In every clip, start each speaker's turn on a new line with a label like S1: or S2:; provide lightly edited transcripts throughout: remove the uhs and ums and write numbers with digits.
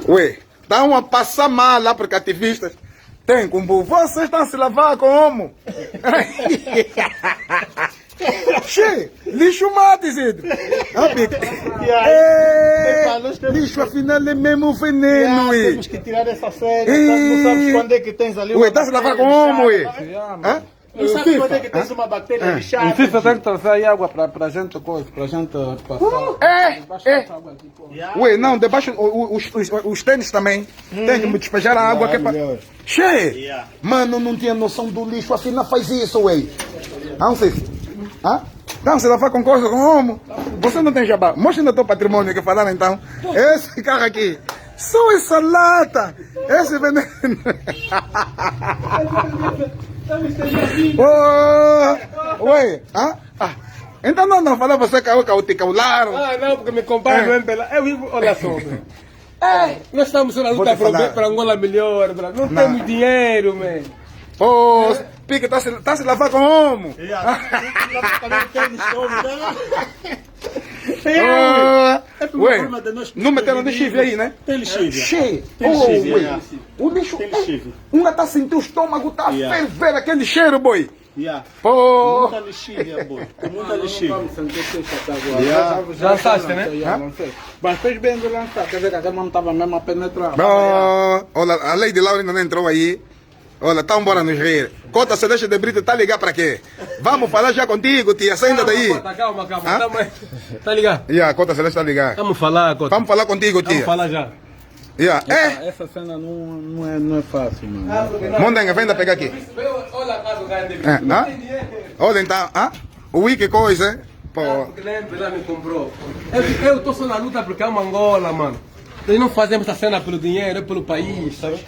S1: Ué, estão a passar mal lá porque ativistas tem como vocês estão a se lavar como? Che, lixo mate, Zedro. Lixo afinal é mesmo veneno, ué.
S2: Temos que tirar essa cena, não sabes quando é que tens ali uma
S1: ué, está a se lavar como, ué?
S2: Não sabes quando é que tens uma bactéria lixada.
S3: Em FIFA tem que trazer aí água para gente coisa, para gente passar.
S1: Ué, não, debaixo os tênis também. Tem que me despejar a água que é para... Che, mano, não tinha noção do lixo, afinal faz isso, ué. Não sei. Então, você lavar com coisa como? Você não tem jabá. Mostra no teu patrimônio que falaram então. Esse carro aqui. Só essa lata. Esse veneno. Ué, então não fala você que te caularam.
S4: Não, porque me comparam pela... Eu vivo, olha só. Nós estamos na luta para Angola melhor, não temos dinheiro, man.
S1: Pô, pique, tá se lavar como? Ué, não meteram lixívia aí, né?
S2: Tem lixívia.
S1: Cheio.
S2: Tem lixívia.
S1: O lixo,
S2: Tem lixívia.
S1: uma tá sentindo o estômago, tá a ferver aquele cheiro, boi.
S2: Pô. Muita lixívia, boy. Muita lixívia.
S4: Já lançaste, né?
S3: Mas fez bem de lançar, quer dizer que a cama não estava mesmo a penetrar.
S1: Olha, a lei de Laura ainda não entrou aí. Olha, tá embora nos rir. Cota Celeste de Brito, tá ligado pra quê? Vamos falar já contigo, tia, saindo daí.
S4: Calma. Tá ligado?
S1: Cota Celeste tá ligado.
S4: Vamos falar, Cota.
S1: Vamos falar contigo, tia.
S4: Vamos falar já.
S3: Essa cena não é fácil, mano.
S1: Mondenga, vem pegar aqui.
S4: Olha a casa do cara.
S1: Olha então, o que coisa, pô.
S4: Porque nem me comprou. Eu tô só na luta porque é uma Angola, mano. Nós não fazemos essa cena pelo dinheiro, é pelo país, sabe?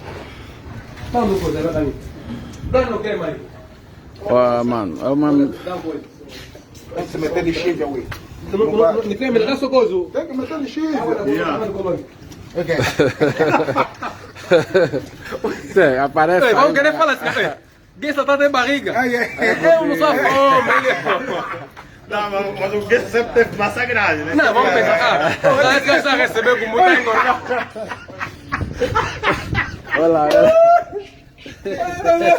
S4: Vamos, coisa, vai dar. Não quer mais.
S3: Mano, é uma...
S1: Tem que se meter lixívia, ué.
S4: Não quer me dar sua coisa?
S1: Tem que meter lixívia. Ok.
S3: Aparece.
S4: Vamos querer falar assim, quem só tá de barriga? Eu não sou fome.
S2: Não, mas o Guedes sempre teve massa grande, né?
S4: Não, vamos pensar. Essa já recebeu com muita engordada.
S3: Olha.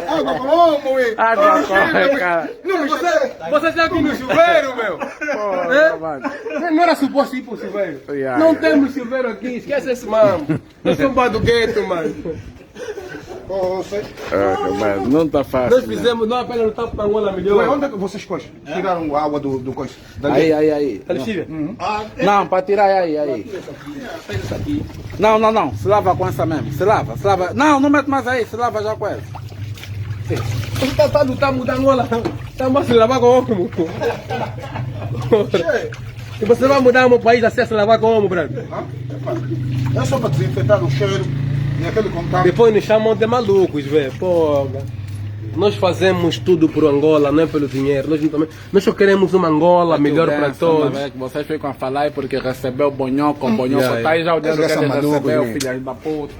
S1: Água como, ué?
S3: Água corre, cara.
S4: Não, você já aqui no chuveiro, meu? Não era suposto ir pro chuveiro? Não temos chuveiro aqui, esquece esse mano. Nós somos do gueto, mano.
S3: Não tá fácil.
S4: Nós fizemos, não apenas lutar para Angola melhor.
S1: Ué, onde é que vocês tiraram a água do coisa?
S3: Aí.
S4: Tá lixívia?
S3: Não, para tirar aí. Não. Se lava com essa mesmo. Se lava. Não mete mais aí. Se lava já com essa.
S4: Você tá lutando mudar Angola. Tá mais se lavar como? E você vai mudar o meu país assim a se lavar como, brother?
S1: É só para desinfetar o cheiro e aquele contato.
S4: Depois nos chamam de malucos, velho. Pô, nós fazemos tudo por Angola, não é pelo dinheiro. Nós só queremos uma Angola melhor para todos.
S3: Vocês ficam a falar aí porque recebeu o bonhoco tá aí já o dinheiro que ele recebeu, filha da puta.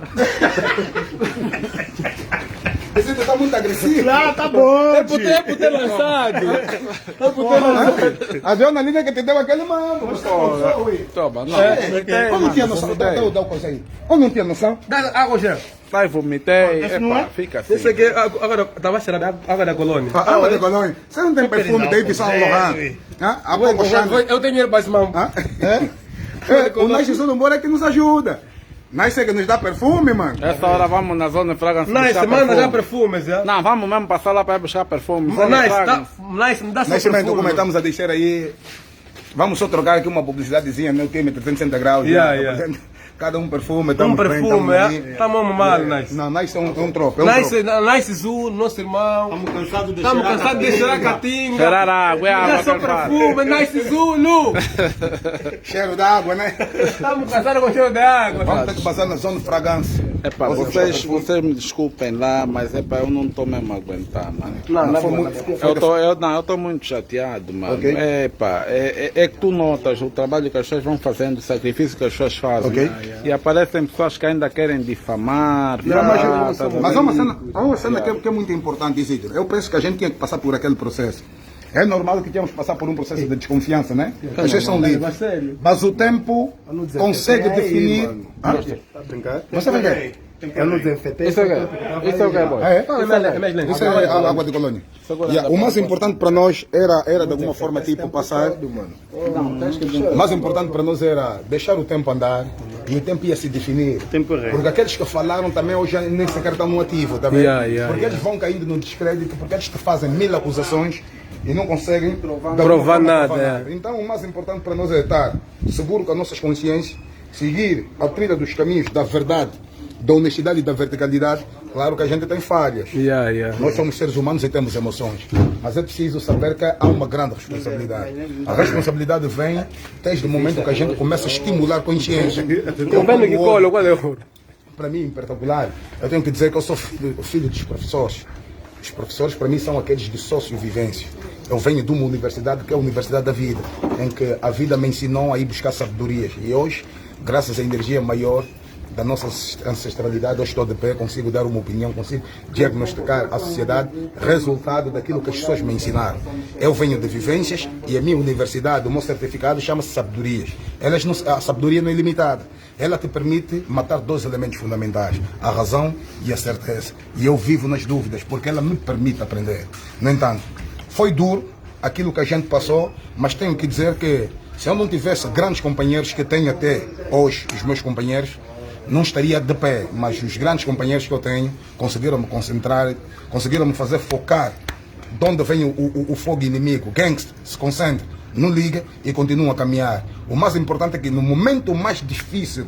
S1: Esse tá muito agressivo.
S2: Tá bom.
S4: É por ter lançado.
S1: A jornalista que te deu aquele mano.
S3: Toma, não.
S1: Eu não tinha noção. Dá o coisa aí. Eu não tinha noção.
S4: Dá água, já.
S3: Sai, vomitei. Fica assim.
S4: Esse aqui, agora, estava cheirando água da colônia.
S1: Água de colônia. Você não tem perfume da Yves Saint Laurent?
S4: Eu tenho dinheiro para esse mão.
S1: O Nice não mora que nos ajuda. Nice é que nos dá perfume, mano.
S3: Essa hora vamos na zona de fragrance.
S4: Nice, manda já perfumes, já.
S3: Não, vamos mesmo passar lá para buscar perfume.
S4: Nice, me dá seu
S1: Nice,
S4: perfume.
S1: documentamos a deixar aí. Vamos só trocar aqui uma publicidadezinha, meu time, 360 graus. Cada um perfume,
S4: tá mal, Nice.
S1: Não, Nice é um troco.
S4: Nice Zul, nosso irmão. Estamos cansados de cheirar catinga.
S3: Cheirar água,
S4: dá seu perfume, Nice Zulu.
S1: Cheiro d'água, né?
S4: Estamos cansados com cheiro de água.
S1: Vamos ter que passar na zona de fragrância.
S3: Vocês me desculpem lá, mas eu não estou mesmo a aguentar, mano. Eu estou muito chateado, mano. É que tu notas o trabalho que as pessoas vão fazendo, o sacrifício que as pessoas fazem. E aparecem pessoas que ainda querem difamar.
S1: Mas há uma cena que é muito importante, Isidro. Eu penso que a gente tinha que passar por aquele processo. É normal que tenhamos que passar por um processo de desconfiança, né? Vocês são livres. Mas o tempo consegue definir.
S5: Tá brincando?
S1: Você vai ver.
S5: Eu não desinfetei.
S3: Isso é o que é bom.
S1: Isso é a água de colônia. O mais importante para nós era de alguma forma tipo passar. O mais importante para nós era deixar o tempo andar e o tempo ia se definir. Porque aqueles que falaram também hoje nem sequer estão no ativo, tá vendo? Porque eles vão caindo no descrédito, porque eles te fazem 1000 acusações e não conseguem
S4: provar nada.
S1: Então o mais importante para nós é estar seguro com as nossas consciências, seguir a trilha dos caminhos da verdade, da honestidade e da verticalidade. Claro que a gente tem falhas. Nós somos seres humanos e temos emoções. Mas é preciso saber que há uma grande responsabilidade. A responsabilidade vem desde o momento que a gente começa a estimular a consciência. Para mim, em particular, eu tenho que dizer que eu sou filho dos professores. Os professores, para mim, são aqueles de socio-vivência. Eu venho de uma universidade que é a Universidade da Vida, em que a vida me ensinou a ir buscar sabedorias. E hoje, graças à energia maior da nossa ancestralidade, eu estou de pé, consigo dar uma opinião, consigo diagnosticar a sociedade, resultado daquilo que as pessoas me ensinaram. Eu venho de vivências e a minha universidade, o meu certificado, chama-se sabedorias. A sabedoria não é ilimitada. Ela te permite matar 2 elementos fundamentais, a razão e a certeza. E eu vivo nas dúvidas, porque ela me permite aprender. No entanto, foi duro aquilo que a gente passou, mas tenho que dizer que se eu não tivesse grandes companheiros que tenho até hoje, os meus companheiros, não estaria de pé, mas os grandes companheiros que eu tenho conseguiram me concentrar, conseguiram me fazer focar de onde vem o fogo inimigo. Gangster, se concentra, não liga e continua a caminhar. O mais importante é que no momento mais difícil,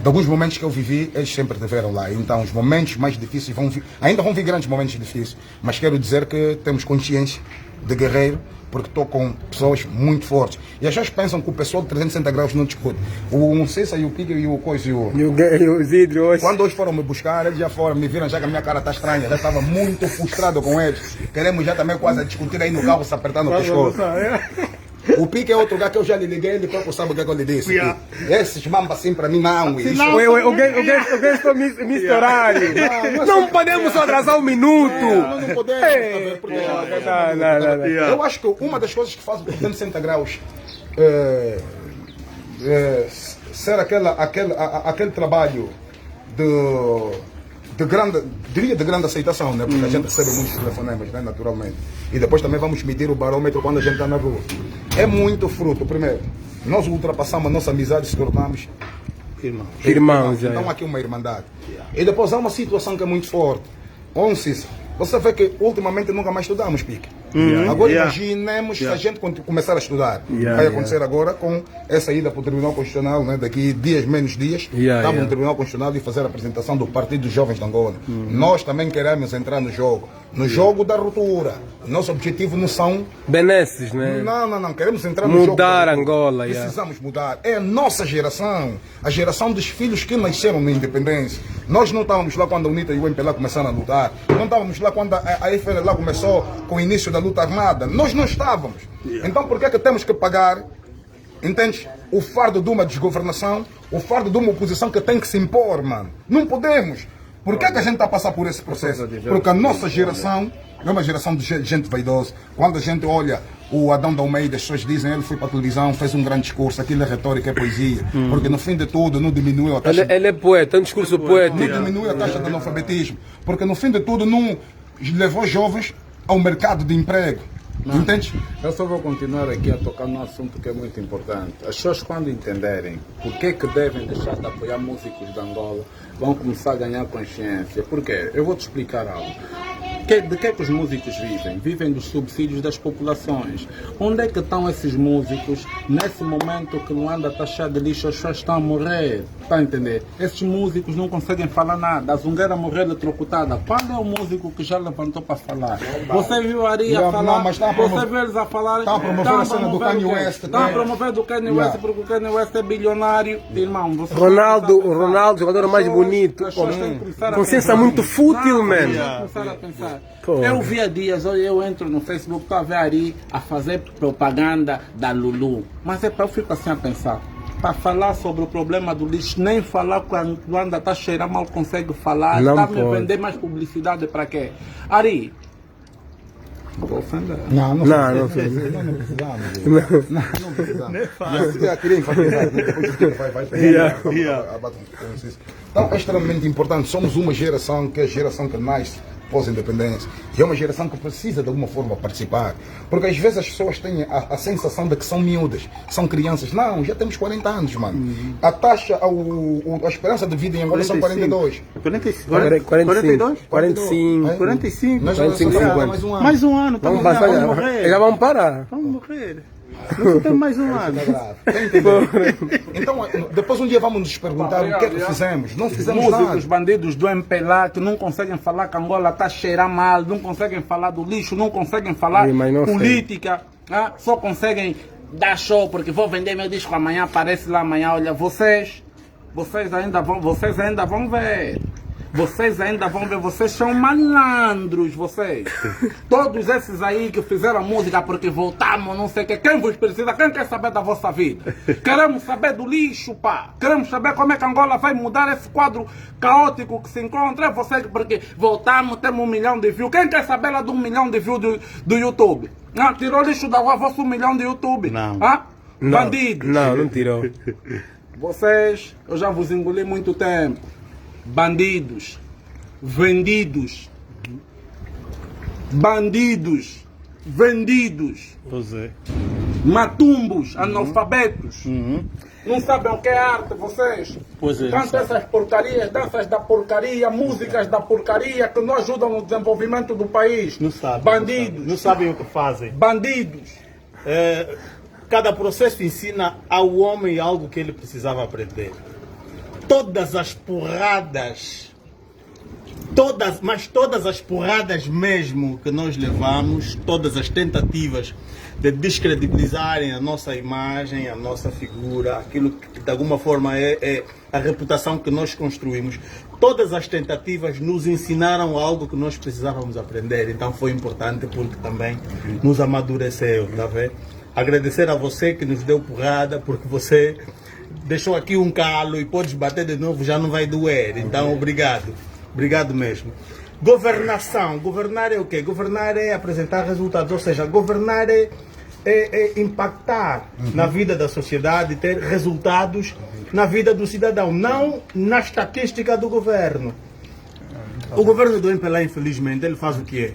S1: de alguns momentos que eu vivi, eles sempre estiveram lá. Então os momentos mais difíceis ainda vão vir grandes momentos difíceis, mas quero dizer que temos consciência de guerreiro, porque estou com pessoas muito fortes. E as pessoas pensam que o pessoal de 360 graus não discute. O Cessa e o Pique e o Coisa e o
S4: Zidro hoje.
S1: Quando hoje foram me buscar, eles já foram, me viram já que a minha cara está estranha, já estava muito frustrado com eles. Queremos já também quase discutir aí no carro, se apertar no pescoço. O Pique é outro lugar que eu já lhe liguei, ele próprio sabe o que é que eu lhe disse. Esses mambas assim para mim não.
S4: O estou misturário. Não podemos atrasar um minuto.
S1: Não podemos. Eu acho que uma das coisas que faz o 360 graus ser aquele trabalho de grande aceitação, né? Porque a gente recebe muitos telefonemas, né? Naturalmente. E depois também vamos medir o barômetro quando a gente está na rua. É muito fruto. Primeiro, nós ultrapassamos a nossa amizade e se tornamos irmãos. Então aqui uma irmandade. E depois há uma situação que é muito forte. Você vê que ultimamente nunca mais estudamos, Pique. Agora imaginemos se a gente começar a estudar. Vai acontecer agora com essa ida para o Tribunal Constitucional, né? Daqui dias, menos dias, estamos no Tribunal Constitucional e fazer a apresentação do Partido dos Jovens de Angola. Nós também queremos entrar no jogo da ruptura. Nosso objetivo não são
S4: benesses, né?
S1: Não, queremos entrar no jogo.
S4: Mudar Angola.
S1: Precisamos mudar. É a nossa geração, a geração dos filhos que nasceram na independência. Nós não estávamos lá quando a UNITA e o MPLA começaram a lutar. Não estávamos lá quando a FNLA começou com o início da luta armada. Nós não estávamos. Então por que é que temos que pagar, entende? O fardo de uma desgovernação, o fardo de uma oposição que tem que se impor, mano. Não podemos. Por que é que a gente está a passar por esse processo? Porque a nossa geração é uma geração de gente vaidosa. Quando a gente olha o Adão da Almeida, as pessoas dizem ele foi para a televisão, fez um grande discurso, aquilo é retórica, é poesia. Porque no fim de tudo não diminuiu a taxa...
S4: Ele é poeta, é um discurso poético.
S1: Não diminuiu a taxa de analfabetismo. Porque no fim de tudo não levou jovens ao mercado de emprego. Entende?
S3: Eu só vou continuar aqui a tocar num assunto que é muito importante. As pessoas, quando entenderem por que devem deixar de apoiar músicos de Angola, vão começar a ganhar consciência. Por quê? Eu vou te explicar algo. De que é que os músicos vivem? Vivem dos subsídios das populações. Onde é que estão esses músicos nesse momento que Luanda está cheia de lixo, as pessoas estão a morrer? Está a entender? Esses músicos não conseguem falar nada. A Zungueira morreu eletrocutada. Qual é o músico que já levantou para falar? Você viu a Ari a falar?
S1: Não, mas
S3: você viu eles a falar?
S1: Está a promover a cena do Kanye West.
S3: Está a promover do Kanye West porque o Kanye West é bilionário. Irmão, você
S4: Ronaldo, jogador mais bonito. Consciência muito fútil, mano.
S3: Começar a pensar. Eu vi há dias, eu entro no Facebook, estou a ver Ari a fazer propaganda da Lulu. Mas eu fico assim a pensar. Para falar sobre o problema do lixo, nem falar quando Luanda está cheirando, mal consegue falar. Está a me vender mais publicidade para quê? Ari, Estou ofendendo.
S1: Não, não,
S5: Não,
S1: não precisamos. Não precisamos. Já queria enfatizar, né? Depois vai pegar. Então, é extremamente importante. Somos uma geração que é a geração que nasce pós-independência. E é uma geração que precisa de alguma forma participar. Porque às vezes as pessoas têm a sensação de que são miúdas, são crianças. Não, já temos 40 anos, mano. A taxa, a esperança de vida em Angola são 42.
S2: 45.
S5: 42? 45.
S2: 45.
S1: Nós
S5: 45,
S1: vamos
S5: 50.
S1: mais um ano.
S2: Mais um ano,
S5: Vamos
S2: vamos
S5: passar,
S2: morrer.
S5: já vamos parar.
S2: Vamos morrer. Não tem mais um ano.
S1: Tá entendendo? Então, depois um dia vamos nos perguntar o que é que fizemos. Não fizemos
S3: Músicos,
S1: nada.
S3: bandidos do MPLA que não conseguem falar que Angola está a cheirar mal, não conseguem falar do lixo, não conseguem falar
S5: Sim, mas não sei.
S3: política, só conseguem dar show porque vou vender meu disco amanhã, aparece lá amanhã, olha, vocês ainda vão ver. Vocês ainda vão ver, vocês são malandros, vocês. Todos esses aí que fizeram música porque voltamos, não sei o que. Quem vos precisa? Quem quer saber da vossa vida? Queremos saber do lixo, pá. Queremos saber como é que Angola vai mudar esse quadro caótico que se encontra. É vocês porque voltamos, temos 1 milhão de views. Quem quer saber lá de 1 milhão de views do YouTube? Tirou lixo da rua, vosso 1 milhão de YouTube.
S2: Não.
S3: Bandidos.
S5: Não tirou.
S3: Vocês, eu já vos engoli muito tempo. Bandidos, vendidos, bandidos, vendidos,
S2: Pois é.
S3: matumbos, analfabetos, não sabem o que é arte, vocês.
S2: Pois é,
S3: Cantam essas porcarias, danças da porcaria, músicas da porcaria que não ajudam no desenvolvimento do país.
S2: Não sabem.
S3: Bandidos,
S2: Não sabem o que fazem.
S3: bandidos.
S2: Cada processo ensina ao homem algo que ele precisava aprender. Todas as porradas, todas as porradas mesmo que nós levamos, todas as tentativas de descredibilizarem a nossa imagem, a nossa figura, aquilo que de alguma forma é a reputação que nós construímos, todas as tentativas nos ensinaram algo que nós precisávamos aprender. Então foi importante porque também nos amadureceu, tá vendo? Agradecer a você que nos deu porrada, porque você deixou aqui um calo e podes bater de novo, já não vai doer. Então, obrigado. Obrigado mesmo. Governação. Governar é o quê? Governar é apresentar resultados. Ou seja, governar é impactar na vida da sociedade, ter resultados na vida do cidadão, não na estatística do governo. O governo do MPLA, infelizmente, ele faz o quê?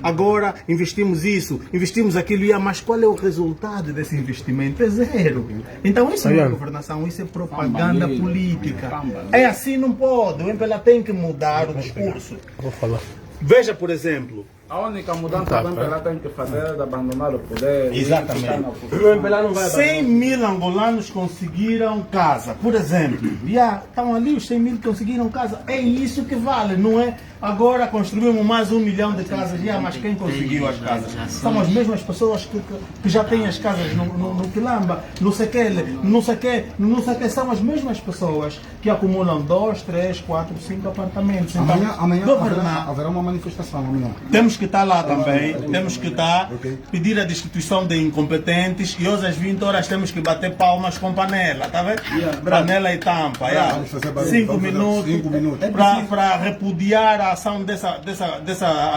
S2: Agora investimos isso, investimos aquilo, mas qual é o resultado desse investimento? É zero. Então isso não é governação, isso é propaganda política. É assim, não pode. O MPLA tem que mudar o discurso.
S5: Vou falar.
S2: Veja, por exemplo,
S3: A única mudança que o MPLA tem que fazer é de abandonar o poder.
S2: Exatamente.
S3: E ficar na oposição.
S5: O MPLA não vai
S2: 100 mil angolanos conseguiram casa, por exemplo. Estão ali os 100 mil que conseguiram casa. É isso que vale, não é? Agora construímos mais 1 milhão de casas, mas quem conseguiu as casas? São as mesmas pessoas que já têm as casas no Quilamba, no Sequele, não sei que, são as mesmas pessoas que acumulam 2, 3, 4, 5 apartamentos. Então,
S1: Amanhã
S2: governar.
S1: haverá uma manifestação. Amanhã.
S2: Temos que estar lá também, temos que estar, pedir a destituição de incompetentes e hoje às 20 horas temos que bater palmas com panela, tá vendo? Panela e tampa,
S1: Vamos fazer barulho,
S2: 5
S1: vamos fazer
S2: minutos,
S1: 5 minutos.
S2: para repudiar a ação dessa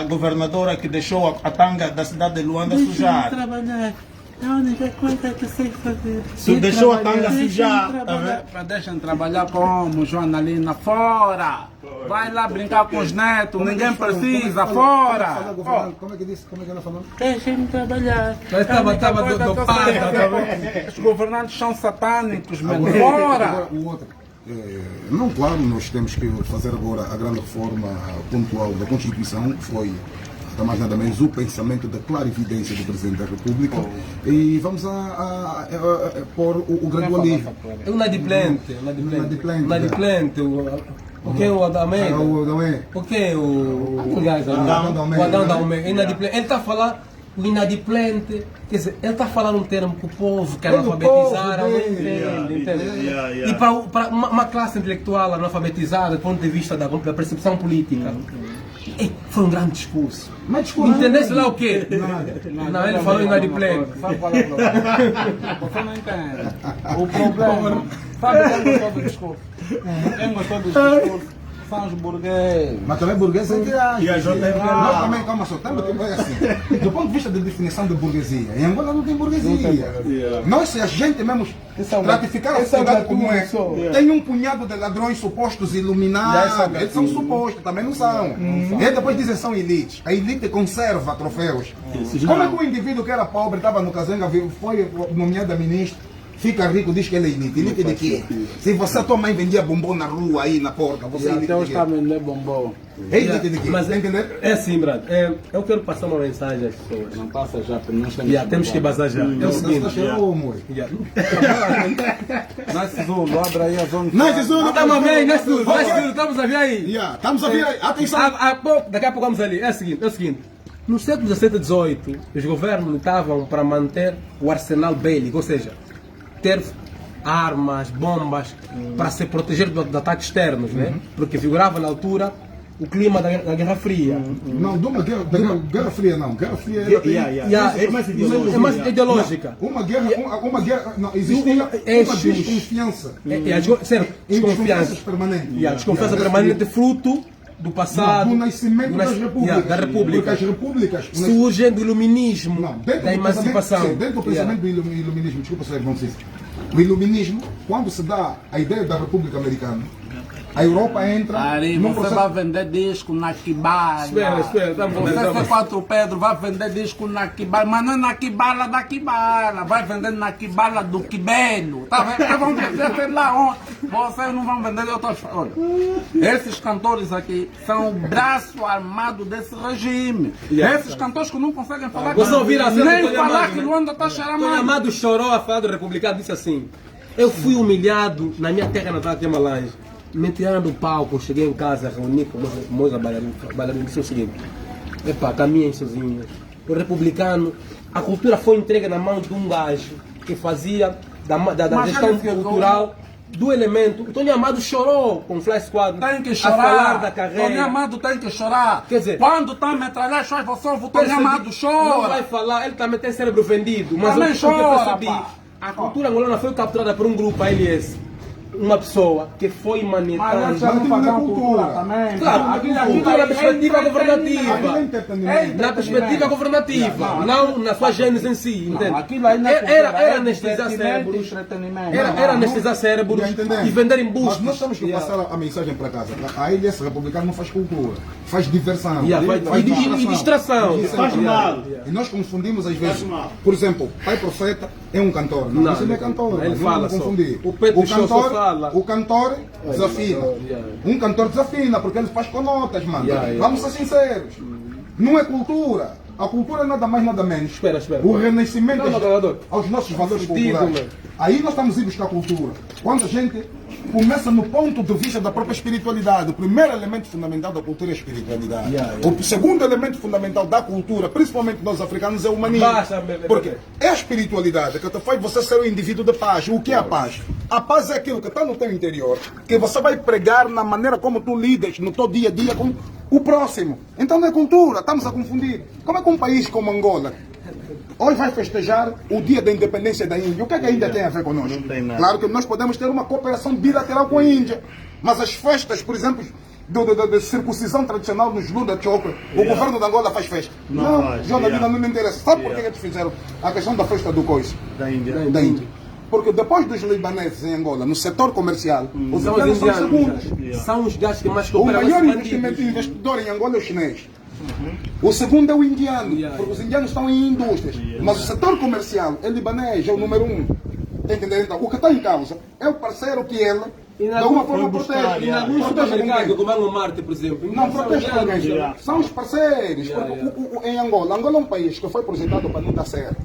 S2: governadora que deixou a tanga da cidade de Luanda sujar.
S6: Trabalhar. É a única coisa que sei fazer.
S2: Deixou a tanga sujar, tá vendo?
S3: Deixem trabalhar como, Joanalina, fora! Vai lá brincar com os netos, ninguém precisa, fora!
S1: Como é que disse? Como é que ela falou?
S6: Deixem-me trabalhar.
S5: Estava dopado.
S3: Os governantes são satânicos, mano. Fora!
S1: Agora, o outro. Não, claro, nós temos que fazer agora a grande reforma pontual da Constituição, foi nada mais nada menos o pensamento da clarividência do Presidente da República, e vamos a pôr o gradualismo.
S5: É um inadimplente. O que é o Adamé? O que é o gajo? O Adão Daumé. Inadimplente. Ele está a falar o inadimplente, quer dizer, ele está a falar um termo que o povo quer alfabetizar, não entende. E para uma classe intelectual analfabetizada, do ponto de vista da percepção política, foi um grande discurso. Entendesse lá o quê? Não, ele falou inadimplente.
S3: Você não entende. O problema, sabe quem gostou do discurso? Quem gostou do discurso são os burgueses.
S1: Mas também burgueses é que acha.
S2: E a JMP
S1: Nós também, calma só, também é assim. Do ponto de vista da definição de burguesia, em Angola não tem burguesia. Nós, se a gente mesmo ratificar a sociedade como é, tem um punhado de ladrões supostos iluminados. Eles são supostos, também não são. E depois dizem que são elites. A elite conserva troféus. Como é que o indivíduo que era pobre, estava no Kazenga, foi nomeado a ministro, fica rico, diz que ele é elite? Elite de quê? Se você, tua mãe vendia bombom na rua, aí na porta, você é elite
S3: Até
S1: de
S3: os
S1: quê?
S3: caminhos é bombom.
S1: É elite de quê?
S5: Mas
S1: Tá entendendo?
S5: é assim, Brad. Eu quero passar uma mensagem às pessoas.
S3: Não passa já, porque nós temos
S5: Temos que bazar já. É o seguinte.
S1: amor.
S3: Nasce Zulu, abre aí as ondas.
S1: Não, Jesus,
S5: Estamos a ver aí, estamos a ver aí.
S1: Estamos a ver aí. Atenção.
S5: Daqui a pouco vamos ali. É o seguinte. No século XVII e XVIII, os governos lutavam para manter o arsenal bélico, ou seja, ter armas, bombas, para se proteger de ataques externos, né? Porque figurava na altura o clima da Guerra Fria.
S1: Não, de uma guerra fria não. Guerra fria é
S5: mais ideológica.
S1: Uma guerra, não, existe uma desconfiança.
S5: Certo, desconfiança.
S1: Permanente.
S5: Desconfiança permanente fruto do passado,
S1: do nascimento das repúblicas.
S5: Da república.
S1: Porque as repúblicas
S5: surgem do iluminismo,
S1: dentro
S5: da emancipação.
S1: Dentro do pensamento do iluminismo, desculpa, Sr. Francisco. O iluminismo, quando se dá a ideia da República Americana, a Europa entra
S3: Ari,
S1: num
S3: você
S1: processo...
S3: vai vender disco na Kibala.
S5: Espera,
S3: Você, C4 Pedro, vai vender disco na Kibala, mas não é na Kibala da Kibala. Vai vender na Kibala do Quibelo. Tá vendo? Vocês vão vender lá onde? Vocês não vão vender de outras formas. Olha, esses cantores aqui são o braço armado desse regime. Esses cantores que não conseguem falar
S5: Você ouviu a cena do
S3: nem
S5: Tony
S3: falar
S5: Amado,
S3: que
S5: né?
S3: Luanda está cheirando
S5: Tony Amado chorou a falar do republicano, disse assim: eu fui humilhado na minha terra natal de Malange. Me tiraram do palco, cheguei em casa, reuni com meus bailarinos, disse o seguinte: epá, caminhem sozinhos. O republicano, a cultura foi entregue na mão de um gajo que fazia da gestão cultural do elemento. O Tony Amado chorou com o Fly Squad
S3: Tem que
S5: a
S3: chorar.
S5: falar da carreira.
S3: Tony Amado tem que chorar.
S5: Quer dizer,
S3: quando está a metralhar, você ouve o Tony Amado
S5: Não
S3: chora.
S5: vai falar, ele também tem cérebro vendido, mas
S3: Também
S5: o que
S3: chora,
S5: eu percebi,
S3: pá.
S5: a cultura angolana foi capturada por um grupo, a LS, uma pessoa que foi manetando.
S3: Mas não fazer uma cultura também.
S5: Claro, a cultura na perspectiva governativa. Na perspectiva governativa, não na sua gênese em si, entende?
S3: Aquilo aí não é cultura,
S5: Era
S3: é
S5: anestesiar
S3: divertimento e
S5: cérebros.
S3: entretenimento.
S5: Era anestesiar cérebros e vender em
S1: Mas
S5: busca.
S1: nós temos que passar a mensagem para casa. A LS republicana não faz cultura, faz diversão,
S5: E distração.
S1: Faz mal. E nós confundimos às vezes. Por exemplo, Pai Profeta é um cantor. Não, isso não é cantor.
S5: ele
S1: Não
S5: fala
S1: vamos
S5: só.
S1: confundir.
S5: O Pedro Show só fala.
S1: O cantor desafina. Um cantor desafina porque ele faz com notas, mano. Vamos ser sinceros. Não é cultura. A cultura é nada mais, nada menos.
S5: Espera.
S1: O renascimento
S5: Não,
S1: aos nossos valores
S5: Sentido,
S1: culturais.
S5: mano.
S1: Aí nós estamos a ir buscar cultura. Quando a gente começa no ponto de vista da própria espiritualidade, o primeiro elemento fundamental da cultura é a espiritualidade. O segundo elemento fundamental da cultura, principalmente nós africanos, é o humanismo. Porque é a espiritualidade que te faz você ser um indivíduo de paz. O que é a paz? A paz é aquilo que está no teu interior, que você vai pregar na maneira como tu lidas no teu dia a dia com o próximo. Então não é cultura, estamos a confundir. Como é que um país como Angola hoje vai festejar o dia da independência da Índia? O que é que a Índia tem a ver conosco?
S2: Não tem nada.
S1: Claro que nós podemos ter uma cooperação bilateral com a Índia, mas as festas, por exemplo, da circuncisão tradicional nos Lunda Chokwe, o governo de Angola faz festa.
S2: Não faz,
S1: jornalista não me interessa. Sabe por que eles fizeram a questão da festa do coice?
S2: Da Índia.
S1: Da Índia. Porque depois dos libaneses em Angola, no setor comercial, os
S5: São os
S1: indianos são
S5: indianos.
S1: segundos.
S5: São os gajos que mais
S1: O
S5: cooperam
S1: maior
S5: com os
S1: investimento
S5: bandidos.
S1: investidor em Angola é o chinês. O segundo é o indiano, porque os indianos estão em indústrias. Mas o setor comercial é libanês, é o número 1. Está entendendo? Então, o que está em causa é o parceiro que ele, de alguma forma, protege.
S5: E em alguns
S1: Protege
S5: supermercados,
S1: ninguém.
S5: como é no Marte, por exemplo.
S1: Não
S5: são
S1: protege
S5: indianos.
S1: ninguém. São os parceiros. Porque em Angola é um país que foi projetado para não dar certo.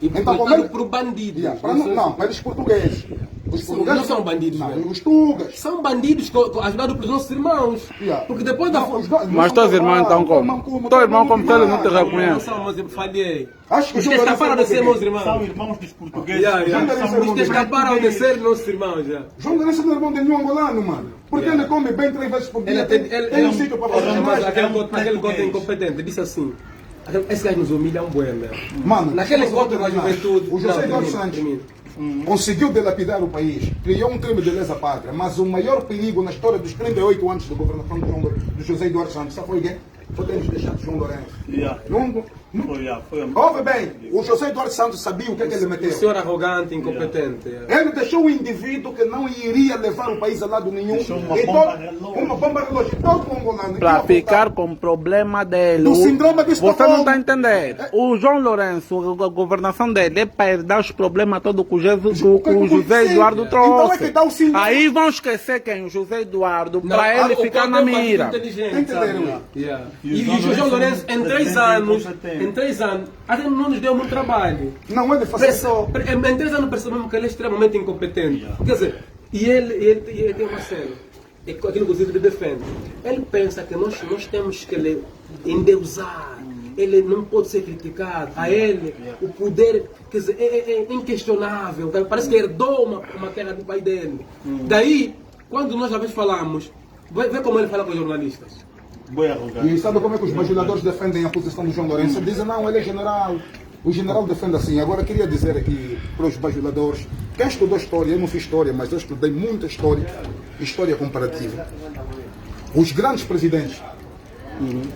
S5: E
S1: Então,
S5: voltado para bandidos.
S1: Para os portugueses. Os portugueses
S5: não são bandidos,
S1: não,
S5: velho.
S1: os tugas.
S5: São bandidos ajudados pelos nossos irmãos. Porque depois da
S3: Mas teus irmãos estão como? Teu irmão como se ele não te
S5: Não
S3: reconhece.
S5: são, mas eu falhei.
S1: Acho que
S5: Os que escaparam de ser meus irmãos.
S2: São irmãos dos portugueses.
S5: Os que escaparam de ser nossos irmãos. Já.
S1: João Lourenço não é irmão de nenhum angolano, mano. Porque ele come bem 3 vezes por dia. Tem um sítio para fazer
S5: Mas
S1: ginástica.
S5: aquele conto incompetente disse assim: esse gajo nos humilha um bué, meu.
S1: Mano,
S5: Naquele encontro da juventude.
S1: O José
S5: Não,
S1: Eduardo
S5: termina,
S1: Santos.
S5: termina.
S1: conseguiu dilapidar o país, criou um crime de lesa pátria, mas o maior perigo na história dos 38 anos de governação do José Eduardo Santos, sabe foi quem? Foi termos deixado João Lourenço. Ouve bem, o José Eduardo Santos sabia o que ele meteu.
S5: O senhor arrogante, incompetente.
S1: Ele deixou um indivíduo que não iria levar o país a lado nenhum. Uma bomba relógio. Todo angolano.
S3: Para ficar com o problema dele.
S1: Do síndrome de Estocolmo.
S3: Você não está a entender. O João Lourenço, a governação dele é para herdar os problemas todos que o José Eduardo trouxe.
S1: Então é que dá o síndrome.
S3: Aí vão esquecer quem? O José Eduardo, para ele ficar na mira.
S1: Entenderam?
S5: E o João Lourenço, em 3 anos, até não nos deu muito trabalho.
S1: Não é de fazer só.
S5: Em 3 anos percebemos que ele é extremamente incompetente. Quer dizer, e ele tem uma cena, aquilo que o Zito defende. Ele pensa que nós temos que ele endeusar, ele não pode ser criticado. A ele, o poder, quer dizer, é inquestionável. Parece que herdou uma terra do pai dele. Daí, quando nós às vezes falamos, vê como ele fala com os jornalistas.
S1: E sabe como é que os bajuladores defendem a posição do João Lourenço? Dizem, não, ele é general. O general defende assim. Agora, queria dizer aqui para os bajuladores, quem estudou história, eu não fiz história, mas eu estudei muita história comparativa. Os grandes presidentes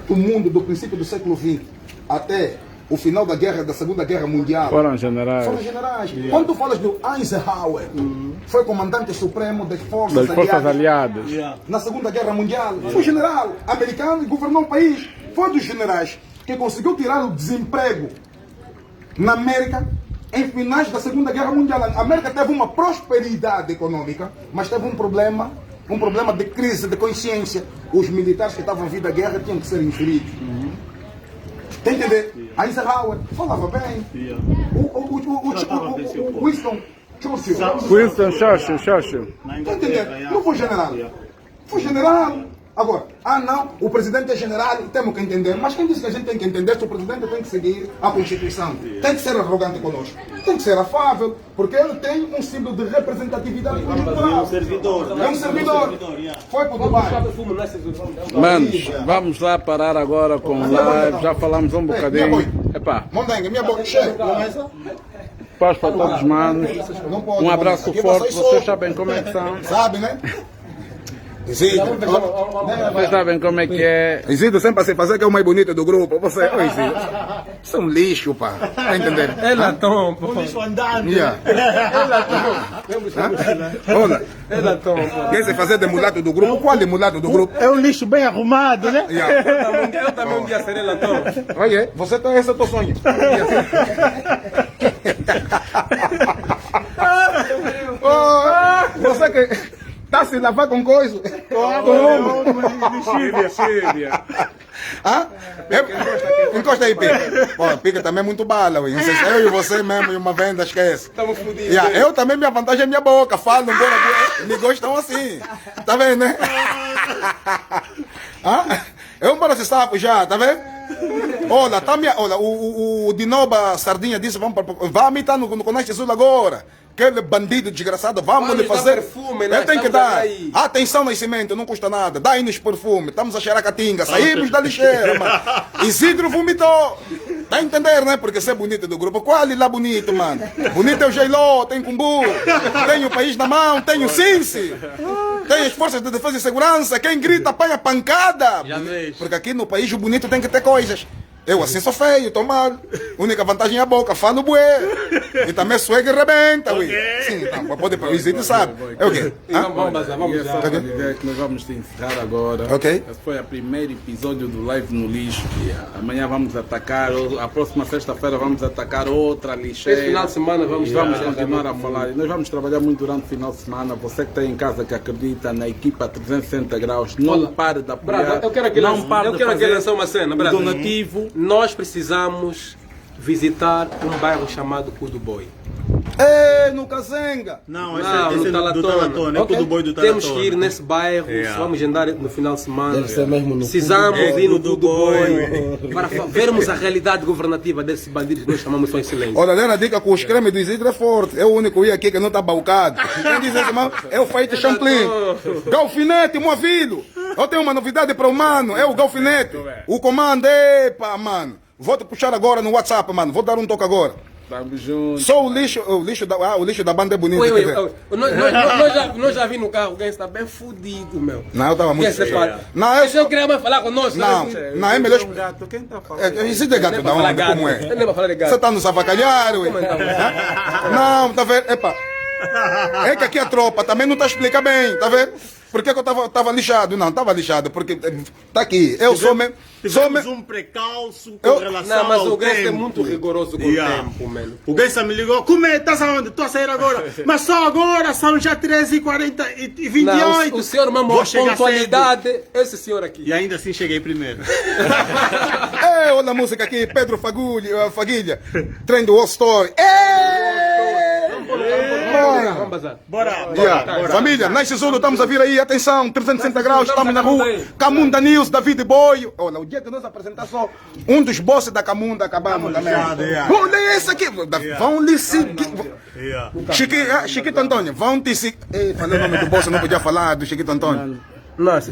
S1: do mundo, do princípio do século XX até o final da Segunda Guerra Mundial,
S3: Foram generais.
S1: Quando tu falas do Eisenhower, foi comandante supremo das Forças
S3: Aliadas.
S1: Na Segunda Guerra Mundial, foi general americano e governou o país. Foi dos generais que conseguiu tirar o desemprego na América em finais da Segunda Guerra Mundial. A América teve uma prosperidade econômica, mas teve um problema de crise de consciência. Os militares que estavam vindo da guerra tinham que ser inseridos. Tem que entender? Eisenhower falava bem. O Winston Churchill. Tá entendendo? Não foi general. Foi general. Agora, não, o presidente é general, temos que entender. Mas quem disse que a gente tem que entender se o presidente tem que seguir a Constituição? Tem que ser arrogante conosco. Tem que ser afável, porque ele tem um símbolo de representatividade conjuntural. É um servidor. Foi para o Dubai.
S3: Manos, vamos lá parar agora com o live. Já falamos um bocadinho. Epá,
S1: Mondenga, minha boca cheia.
S3: paz para todos os manos. Um abraço forte. Vocês sabem como é que são.
S1: Sabe, né? Isidro,
S3: Vocês sabem como é que é.
S1: Isidro sempre a se fazer que é o mais bonito do grupo. Você, Isidro, isso é um lixo, pá. Tá entendendo?
S5: É latão, pô.
S1: Yeah. Olha,
S5: É latão, pô.
S1: quer se fazer de mulato do grupo? Qual de mulato do grupo?
S6: É um lixo bem arrumado, né?
S1: Yeah.
S5: Eu também um dia serei latão.
S1: Olha, você tá, esse é o teu sonho. Você que tá se lavar com coisa? Hã? Encosta aí, Pica. Pô, Pica também é muito bala, ué. Eu e você mesmo, e uma venda, esquece.
S5: Estamos fodidos.
S1: Yeah, eu também, minha vantagem é minha boca. Falo, me gostam assim. Tá vendo, né? Eu para esse sapo já, tá vendo? Olha, o Dinoba Sardinha disse, vamos estar no Coneste Sul agora. Aquele bandido desgraçado, vamos lhe fazer.
S5: Perfume, né?
S1: Ele tem que
S5: Estamos
S1: dar.
S5: aí.
S1: Atenção, Nascimento, não custa nada. Dá-nos perfume. Estamos a cheirar a catinga. Saímos da lixeira, mano. Isidro vomitou. Tá a entender, né? Porque você é bonito do grupo. Qual é lá bonito, mano? Bonito é o Geiló, tem Cumbu, tem o país na mão, tem o Cinci, tem as forças de defesa e segurança. Quem grita apanha pancada. Porque aqui no país o bonito tem que ter coisas. Eu assim sou feio, tô mal. Única vantagem é a boca, falo bué. E também suega e rebenta, ui. Sim, então, pode para o Isidro, sabe? É o quê?
S5: Vamos
S3: E é só para dizer que nós vamos te encerrar agora.
S1: Ok.
S3: Esse foi o primeiro episódio do Live no Lixo. Amanhã vamos atacar, a próxima sexta-feira vamos atacar outra lixeira.
S5: Esse final de semana vamos
S3: continuar a falar. E nós vamos trabalhar muito durante o final de semana. Você que está em casa, que acredita na equipa 360 graus, não pare de apoiar.
S5: Brada, eu quero aqui lançar uma cena, Brada.
S3: donativo.
S5: Nós precisamos visitar um bairro chamado Cuduboi.
S1: No Cazenga.
S2: Não, esse é do Talatona, é do boi do Talatona.
S5: Temos que ir nesse bairro, vamos agendar no final de semana.
S4: Deve ser mesmo no
S5: Precisamos ir no
S2: Cuduboi.
S5: Cuduboi para vermos a realidade governativa desses bandidos que nós chamamos só em silêncio.
S1: Olha, Lena, dica que os cremes do Isidro é forte. É o único aqui que não está balcado. Quem diz isso, irmão? É o feito Champlin. Galfinete, meu filho. Eu tenho uma novidade para o mano. É o Galfinete. O comando, epa, mano. Vou te puxar agora no WhatsApp, mano. Vou dar um toque agora.
S3: Estamos juntos.
S1: Só o lixo da banda é bonito.
S5: Oi,
S1: quer
S5: oi,
S1: dizer.
S5: nós já vimos no carro, alguém está bem fudido, meu.
S1: Não, eu estava muito
S5: Quer separar?
S1: Não, eu
S5: Você não queria mais falar conosco?
S1: Não, é melhor.
S3: Gato, quem está falando?
S1: Isso é gato da onde? Como é?
S5: Ele não vai falar de
S1: Você
S5: gato.
S1: está nos avacalhar, ué? Não, tá vendo? Epa. É que aqui a tropa também não está a explicar bem, tá vendo? Por que eu estava lixado? Não, estava lixado, porque tá aqui. Eu sou mesmo.
S2: Tivemos um precalço com
S1: Eu-
S2: relação
S5: Não, mas
S2: ao
S5: o Grace é
S2: tempo.
S5: muito rigoroso com
S2: Yeah.
S5: o tempo, mano.
S2: O Grace me ligou, como é? Estás aonde? Estou a sair agora. Mas só agora, são já 13h40 e 28.
S5: Não, o senhor mesmo,
S2: Vou
S5: a
S2: chegar
S5: pontualidade, esse senhor aqui.
S2: E ainda assim cheguei primeiro.
S1: Olha a música aqui, Pedro Faguilha, trem do All Story.
S5: Vamos bazar.
S2: Bora,
S1: Yeah. Família, Nice Zulu, estamos a vir aí, atenção, 360 graus, estamos na rua. Camunda News, David Boy. Olha, o dia que nós apresentar só um dos bosses da Camunda, acabamos também. Vão ler esse aqui, vão lhe seguir. Chiquito Antônio, vão te seguir. Falei o nome do boss, não podia falar do Chiquito Antônio.
S5: Nossa.